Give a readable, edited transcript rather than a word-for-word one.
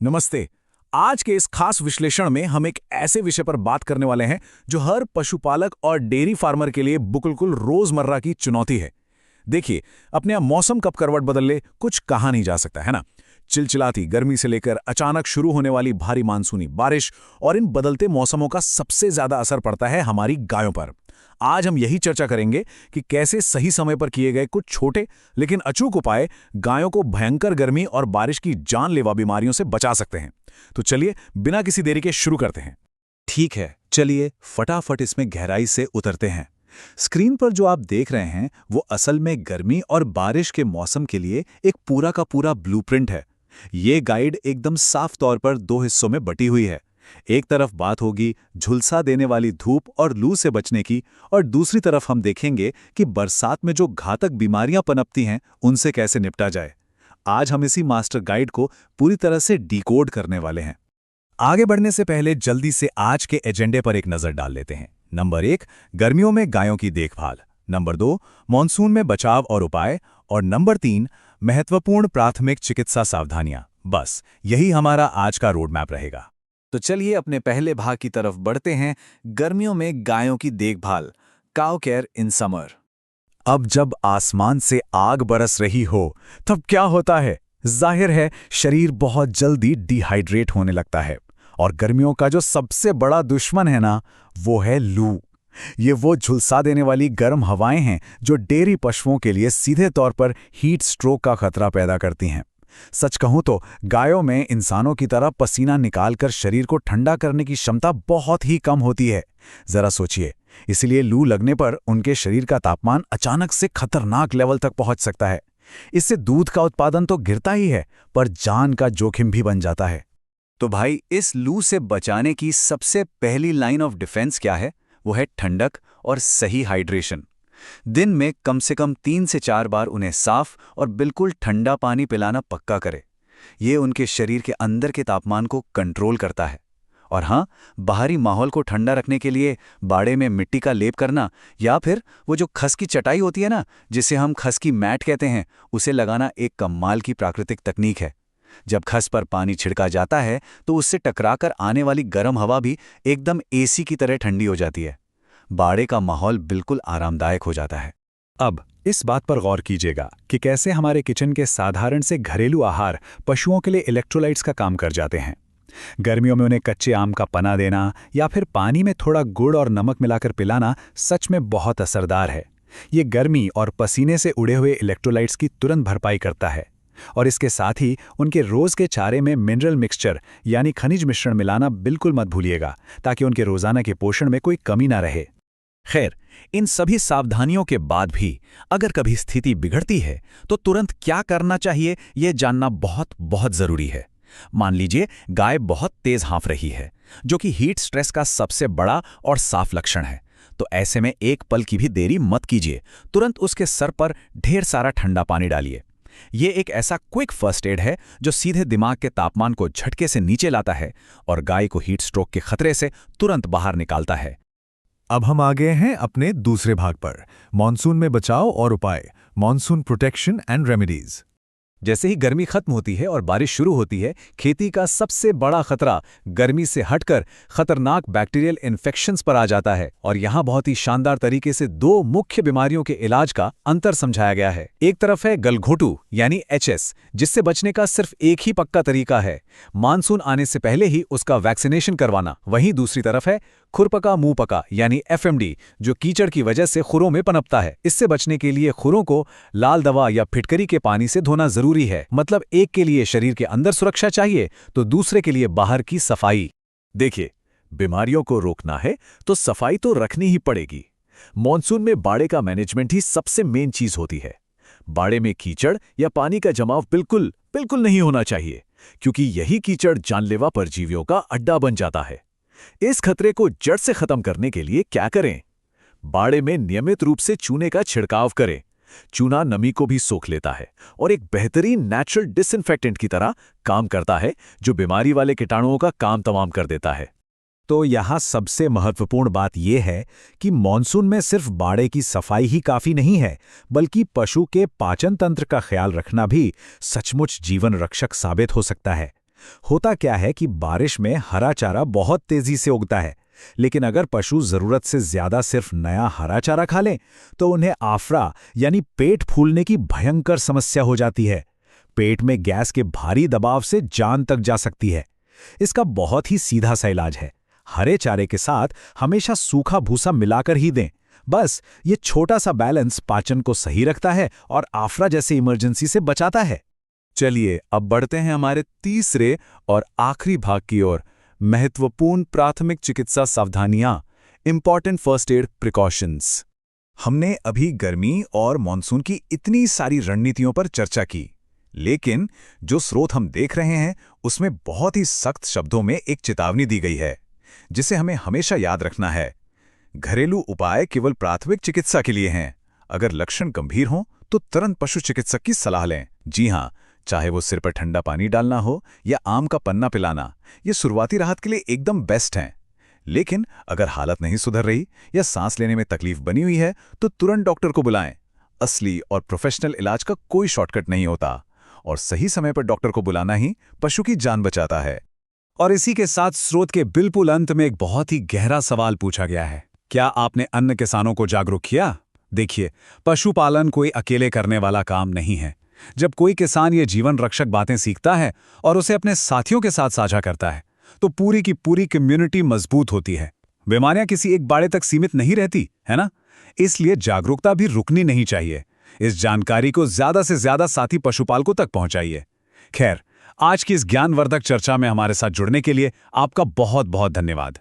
नमस्ते। आज के इस खास विश्लेषण में हम एक ऐसे विषय पर बात करने वाले हैं जो हर पशुपालक और डेयरी फार्मर के लिए बिल्कुल रोजमर्रा की चुनौती है। देखिए, अपने यहाँ मौसम कब करवट बदल ले कुछ कहा नहीं जा सकता, है ना। चिलचिलाती गर्मी से लेकर अचानक शुरू होने वाली भारी मानसूनी बारिश और इन बदलते मौसमों का सबसे ज्यादा असर पड़ता है हमारी गायों पर। आज हम यही चर्चा करेंगे कि कैसे सही समय पर किए गए कुछ छोटे लेकिन अचूक उपाय गायों को भयंकर गर्मी और बारिश की जानलेवा बीमारियों से बचा सकते हैं। तो चलिए, बिना किसी देरी के शुरू करते हैं। ठीक है, चलिए फटाफट इसमें गहराई से उतरते हैं। स्क्रीन पर जो आप देख रहे हैं वो असल में गर्मी और बारिश के मौसम के लिए एक पूरा का पूरा ब्लूप्रिंट है। ये गाइड एकदम साफ तौर पर दो हिस्सों में बटी हुई है। एक तरफ बात होगी झुलसा देने वाली धूप और लू से बचने की, और दूसरी तरफ हम देखेंगे कि बरसात में जो घातक बीमारियां पनपती हैं उनसे कैसे निपटा जाए। आज हम इसी मास्टर गाइड को पूरी तरह से डिकोड करने वाले हैं। आगे बढ़ने से पहले जल्दी से आज के एजेंडे पर एक नजर डाल लेते हैं। नंबर 1, गर्मियों में गायों की देखभाल। नंबर 2, मानसून में बचाव और उपाय। और नंबर 3, महत्वपूर्ण प्राथमिक चिकित्सा सावधानियां। बस यही हमारा आज का रोड मैप रहेगा। तो चलिए अपने पहले भाग की तरफ बढ़ते हैं, गर्मियों में गायों की देखभाल, काउ केयर इन समर। अब जब आसमान से आग बरस रही हो तब क्या होता है? जाहिर है, शरीर बहुत जल्दी डिहाइड्रेट होने लगता है। और गर्मियों का जो सबसे बड़ा दुश्मन है ना, वो है लू। ये वो झुलसा देने वाली गर्म हवाएं हैं जो डेयरी पशुओं के लिए सीधे तौर पर हीट स्ट्रोक का खतरा पैदा करती हैं। सच कहूं तो गायों में इंसानों की तरह पसीना निकालकर शरीर को ठंडा करने की क्षमता बहुत ही कम होती है। जरा सोचिए, इसलिए लू लगने पर उनके शरीर का तापमान अचानक से खतरनाक लेवल तक पहुंच सकता है। इससे दूध का उत्पादन तो गिरता ही है, पर जान का जोखिम भी बन जाता है। तो भाई, इस लू से बचाने की सबसे पहली लाइन ऑफ डिफेंस क्या है? वो है ठंडक और सही हाइड्रेशन। दिन में कम से कम 3 से 4 बार उन्हें साफ और बिल्कुल ठंडा पानी पिलाना पक्का करे। ये उनके शरीर के अंदर के तापमान को कंट्रोल करता है। और हाँ, बाहरी माहौल को ठंडा रखने के लिए बाड़े में मिट्टी का लेप करना, या फिर वो जो खस की चटाई होती है ना, जिसे हम खस की मैट कहते हैं, उसे लगाना एक कमाल की प्राकृतिक तकनीक है। जब खस पर पानी छिड़का जाता है तो उससे टकराकर आने वाली गर्म हवा भी एकदम एसी की तरह ठंडी हो जाती है। बाड़े का माहौल बिल्कुल आरामदायक हो जाता है। अब इस बात पर गौर कीजिएगा कि कैसे हमारे किचन के साधारण से घरेलू आहार पशुओं के लिए इलेक्ट्रोलाइट्स का काम कर जाते हैं। गर्मियों में उन्हें कच्चे आम का पना देना या फिर पानी में थोड़ा गुड़ और नमक मिलाकर पिलाना सच में बहुत असरदार है। ये गर्मी और पसीने से उड़े हुए इलेक्ट्रोलाइट्स की तुरंत भरपाई करता है। और इसके साथ ही उनके रोज के चारे में मिनरल मिक्सचर यानी खनिज मिश्रण मिलाना बिल्कुल मत भूलिएगा, ताकि उनके रोजाना के पोषण में कोई कमी ना रहे। खैर, इन सभी सावधानियों के बाद भी अगर कभी स्थिति बिगड़ती है तो तुरंत क्या करना चाहिए, यह जानना बहुत बहुत जरूरी है। मान लीजिए गाय बहुत तेज हाँफ रही है, जो कि हीट स्ट्रेस का सबसे बड़ा और साफ लक्षण है। तो ऐसे में एक पल की भी देरी मत कीजिए, तुरंत उसके सर पर ढेर सारा ठंडा पानी डालिए। ये एक ऐसा क्विक फर्स्ट एड है जो सीधे दिमाग के तापमान को झटके से नीचे लाता है और गाय को हीट स्ट्रोक के खतरे से तुरंत बाहर निकालता है। अब हम आ गए हैं अपने दूसरे भाग पर, मॉनसून में बचाव और उपाय, मॉनसून प्रोटेक्शन एंड रेमेडीज। जैसे ही गर्मी खत्म होती है और बारिश शुरू होती है, खेती का सबसे बड़ा खतरा गर्मी से हटकर खतरनाक बैक्टीरियल इन्फेक्शंस पर आ जाता है। और यहाँ बहुत ही शानदार तरीके से 2 मुख्य बीमारियों के इलाज का अंतर समझाया गया है। एक तरफ है गलघोटू यानी एचएस, जिससे बचने का सिर्फ एक ही पक्का तरीका है, मानसून आने से पहले ही उसका वैक्सीनेशन करवाना। वहीं दूसरी तरफ है खुरपका मुंह पका यानी एफएमडी, जो कीचड़ की वजह से खुरों में पनपता है। इससे बचने के लिए खुरों को लाल दवा या फिटकरी के पानी से धोना जरूरी है। मतलब एक के लिए शरीर के अंदर सुरक्षा चाहिए तो दूसरे के लिए बाहर की सफाई। देखिए, बीमारियों को रोकना है तो सफाई तो रखनी ही पड़ेगी। मॉनसून में बाड़े का मैनेजमेंट ही सबसे मेन चीज होती है। बाड़े में कीचड़ या पानी का जमाव बिल्कुल बिल्कुल नहीं होना चाहिए, क्योंकि यही कीचड़ जानलेवा परजीवियों का अड्डा बन जाता है। इस खतरे को जड़ से खत्म करने के लिए क्या करें? बाड़े में नियमित रूप से चूने का छिड़काव करें। चूना नमी को भी सोख लेता है और एक बेहतरीन नेचुरल डिसइंफेक्टेंट की तरह काम करता है, जो बीमारी वाले कीटाणुओं का काम तमाम कर देता है। तो यहाँ सबसे महत्वपूर्ण बात यह है कि मॉनसून में सिर्फ बाड़े की सफाई ही काफी नहीं है, बल्कि पशु के पाचन तंत्र का ख्याल रखना भी सचमुच जीवन रक्षक साबित हो सकता है। होता क्या है कि बारिश में हरा चारा बहुत तेजी से उगता है, लेकिन अगर पशु जरूरत से ज्यादा सिर्फ नया हरा चारा खा लें तो उन्हें आफरा यानी पेट फूलने की भयंकर समस्या हो जाती है। पेट में गैस के भारी दबाव से जान तक जा सकती है। इसका बहुत ही सीधा सा इलाज है, हरे चारे के साथ हमेशा सूखा भूसा मिलाकर ही दें। बस ये छोटा सा बैलेंस पाचन को सही रखता है और आफरा जैसे इमरजेंसी से बचाता है। चलिए अब बढ़ते हैं हमारे तीसरे और आखिरी भाग की ओर, महत्वपूर्ण प्राथमिक चिकित्सा सावधानियां, इंपॉर्टेंट फर्स्ट एड प्रिकॉशंस। हमने अभी गर्मी और मॉनसून की इतनी सारी रणनीतियों पर चर्चा की, लेकिन जो स्रोत हम देख रहे हैं उसमें बहुत ही सख्त शब्दों में एक चेतावनी दी गई है जिसे हमें हमेशा याद रखना है। घरेलू उपाय केवल प्राथमिक चिकित्सा के लिए हैं। अगर लक्षण गंभीर हों तो तुरंत पशु चिकित्सक की सलाह लें। जी हां, चाहे वो सिर पर ठंडा पानी डालना हो या आम का पन्ना पिलाना, ये शुरुआती राहत के लिए एकदम बेस्ट हैं। लेकिन अगर हालत नहीं सुधर रही या सांस लेने में तकलीफ बनी हुई है तो तुरंत डॉक्टर को बुलाएं। असली और प्रोफेशनल इलाज का कोई शॉर्टकट नहीं होता और सही समय पर डॉक्टर को बुलाना ही पशु की जान बचाता है। और इसी के साथ स्रोत के बिल्कुल अंत में एक बहुत ही गहरा सवाल पूछा गया है, क्या आपने अन्य किसानों को जागरूक किया? देखिए, पशुपालन कोई अकेले करने वाला काम नहीं है। जब कोई किसान ये जीवन रक्षक बातें सीखता है और उसे अपने साथियों के साथ साझा करता है तो पूरी की पूरी कम्युनिटी मजबूत होती है। बीमारियां किसी एक बाड़े तक सीमित नहीं रहती, है ना? इसलिए जागरूकता भी रुकनी नहीं चाहिए। इस जानकारी को ज्यादा से ज्यादा साथी पशुपालकों तक पहुंचाइए। खैर, आज की इस ज्ञानवर्धक चर्चा में हमारे साथ जुड़ने के लिए आपका बहुत बहुत धन्यवाद।